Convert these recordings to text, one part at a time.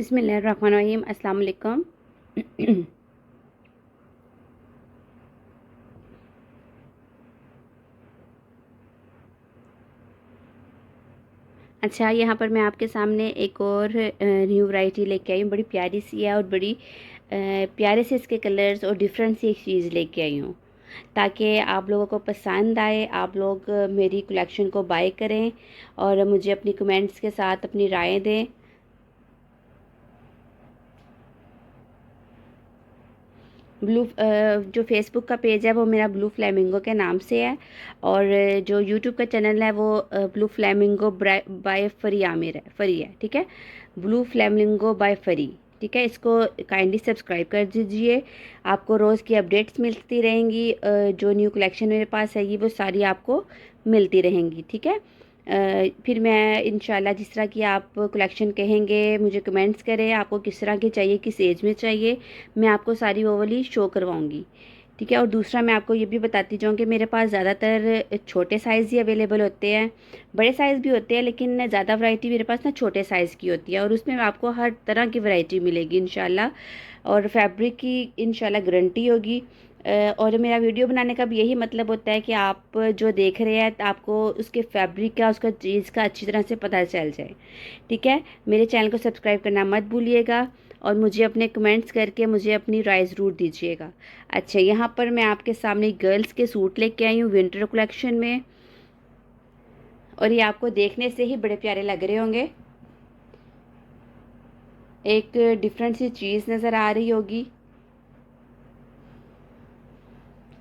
बिस्मिल्लाहिर्रहमानिर्रहीम। अस्सलाम वालेकुम। अच्छा, यहाँ पर मैं आपके सामने एक और न्यू वैरायटी लेके आई हूँ। बड़ी प्यारी सी है और बड़ी प्यारे से इसके कलर्स और डिफरेंट सी एक चीज़ लेके आई हूँ, ताकि आप लोगों को पसंद आए, आप लोग मेरी कलेक्शन को बाय करें और मुझे अपनी कमेंट्स के साथ अपनी राय दें। जो फेसबुक का पेज है वो मेरा ब्लू फ्लेमिंगो के नाम से है, और जो यूट्यूब का चैनल है वो ब्लू फ्लेमिंगो बाय फरी आमिर है, फरी है, ठीक है। ब्लू फ्लेमिंगो बाय फरी, ठीक है। इसको काइंडली सब्सक्राइब कर दीजिए। आपको रोज़ की अपडेट्स मिलती रहेंगी। जो न्यू कलेक्शन मेरे पास है वो सारी आपको मिलती रहेंगी, ठीक है। फिर मैं इंशाल्लाह जिस तरह की आप कलेक्शन कहेंगे मुझे कमेंट्स करें, आपको किस तरह की चाहिए, किस एज में चाहिए, मैं आपको सारी वो वाली शो करवाऊँगी, ठीक है। और दूसरा मैं आपको ये भी बताती जाऊँ कि मेरे पास ज़्यादातर छोटे साइज़ ही अवेलेबल होते हैं। बड़े साइज़ भी होते हैं लेकिन ज़्यादा वैरायटी मेरे पास ना छोटे साइज़ की होती है, और उसमें आपको हर तरह की वैरायटी मिलेगी इंशाल्लाह। और फैब्रिक की इंशाल्लाह गारंटी होगी। और मेरा वीडियो बनाने का भी यही मतलब होता है कि आप जो देख रहे हैं आपको उसके फैब्रिक का, उसका चीज़ का अच्छी तरह से पता चल जाए, ठीक है। मेरे चैनल को सब्सक्राइब करना मत भूलिएगा और मुझे अपने कमेंट्स करके मुझे अपनी राय ज़रूर दीजिएगा। अच्छा, यहाँ पर मैं आपके सामने गर्ल्स के सूट लेके आई हूँ विंटर कलेक्शन में, और ये आपको देखने से ही बड़े प्यारे लग रहे होंगे। एक डिफरेंट सी चीज़ नज़र आ रही होगी।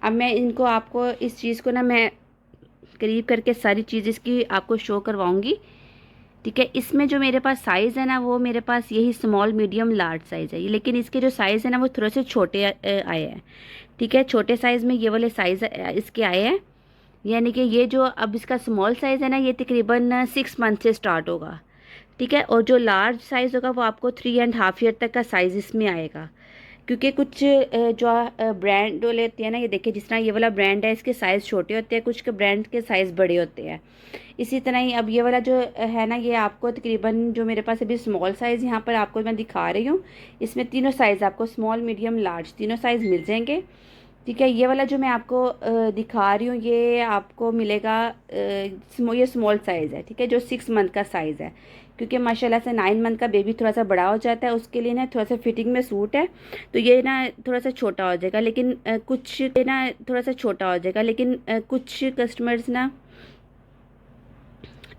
अब मैं इनको आपको इस चीज़ को ना मैं करीब करके सारी चीज़ इसकी आपको शो करवाऊंगी, ठीक है। इसमें जो मेरे पास साइज़ है ना वो मेरे पास यही स्मॉल मीडियम लार्ज साइज़ है, लेकिन इसके जो साइज़ है ना वो थोड़े से छोटे आए हैं, ठीक है। छोटे साइज़ में ये वाले साइज़ इसके आए हैं, यानी कि ये जो अब इसका स्मॉल साइज़ है ना ये तकरीबन 6 मंथ से स्टार्ट होगा, ठीक है। और जो लार्ज साइज़ होगा वो आपको 3.5 ईयर तक का साइज़ इसमें आएगा। क्योंकि कुछ जो ब्रांड लेते हैं ना, ये देखिए जिस तरह ये वाला ब्रांड है इसके साइज़ छोटे होते हैं, कुछ के ब्रांड के साइज़ बड़े होते हैं। इसी तरह ही अब ये वाला जो है ना ये आपको तकरीबन जो मेरे पास अभी स्मॉल साइज़ यहाँ पर आपको मैं दिखा रही हूँ, इसमें तीनों साइज़ आपको स्मॉल मीडियम लार्ज तीनों साइज़ मिल जाएंगे, ठीक है। ये वाला जो मैं आपको दिखा रही हूँ ये आपको मिलेगा, ये स्मॉल साइज़ है, ठीक है, जो 6 मंथ का साइज़ है। क्योंकि माशाल्लाह से 9 मंथ का बेबी थोड़ा सा बड़ा हो जाता है, उसके लिए ना थोड़ा सा फिटिंग में सूट है, तो ये ना थोड़ा सा छोटा हो जाएगा। लेकिन कुछ कस्टमर्स ना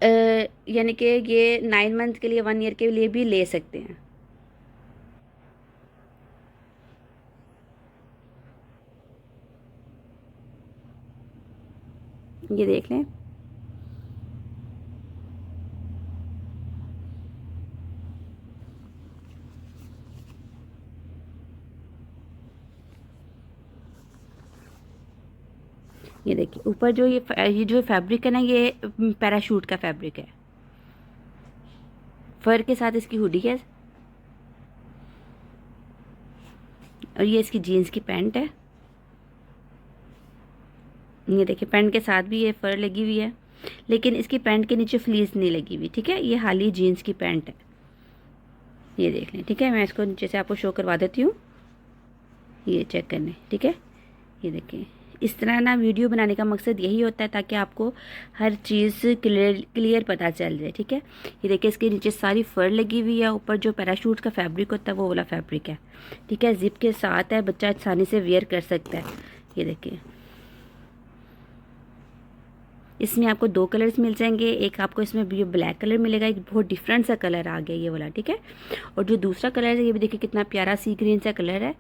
यानी कि ये 9 मंथ के लिए 1 ईयर के लिए भी ले सकते हैं। ये देख लें। ये देखिए ऊपर जो ये जो फैब्रिक है ना ये पैराशूट का फैब्रिक है, फर के साथ इसकी हुडी है, और ये इसकी जीन्स की पैंट है। ये देखिए पैंट के साथ भी ये फर लगी हुई है, लेकिन इसकी पैंट के नीचे फ्लीस नहीं लगी हुई, ठीक है। ये हाली जीन्स की पैंट है, ये देख लें, ठीक है। मैं इसको नीचे से आपको शो करवा देती हूँ, ये चेक करने, ठीक है। ये देखिए इस तरह ना वीडियो बनाने का मकसद यही होता है ताकि आपको हर चीज़ क्लियर पता चल जाए, ठीक है। ये देखिए इसके नीचे सारी फर लगी हुई है, ऊपर जो पैराशूट का फैब्रिक होता है वो वाला फैब्रिक है, ठीक है। जिप के साथ है, बच्चा आसानी से वेयर कर सकता है। ये देखिए इसमें आपको 2 कलर्स मिल जाएंगे, एक आपको इसमें ये ब्लैक कलर मिलेगा, एक बहुत डिफरेंट सा कलर आ गया ये वाला, ठीक है। और जो दूसरा कलर है ये भी देखिए कितना प्यारा सी ग्रीन सा कलर है।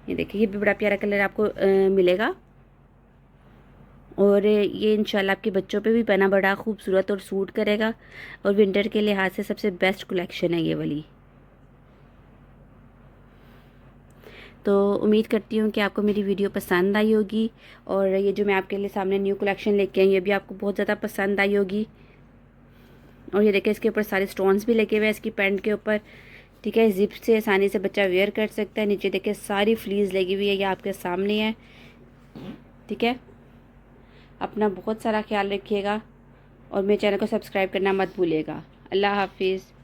ये देखिए ये भी बड़ा प्यारा कलर आपको मिलेगा, और ये इंशाल्लाह आपके बच्चों पे भी पहना बड़ा खूबसूरत और सूट करेगा, और विंटर के लिहाज से सबसे बेस्ट कलेक्शन है ये वाली। तो उम्मीद करती हूँ कि आपको मेरी वीडियो पसंद आई होगी, और ये जो मैं आपके लिए सामने न्यू कलेक्शन लेके आई ये भी आपको बहुत ज़्यादा पसंद आई होगी। और ये देखिए इसके ऊपर सारे स्टोन्स भी लगे हुए हैं इसकी पैंट के ऊपर, ठीक है। जिप से आसानी से बच्चा वेयर कर सकता है। नीचे देखिए सारी फ्लीज लगी हुई है, ये आपके सामने है, ठीक है। अपना बहुत सारा ख्याल रखिएगा और मेरे चैनल को सब्सक्राइब करना मत भूलिएगा। अल्लाह हाफिज़।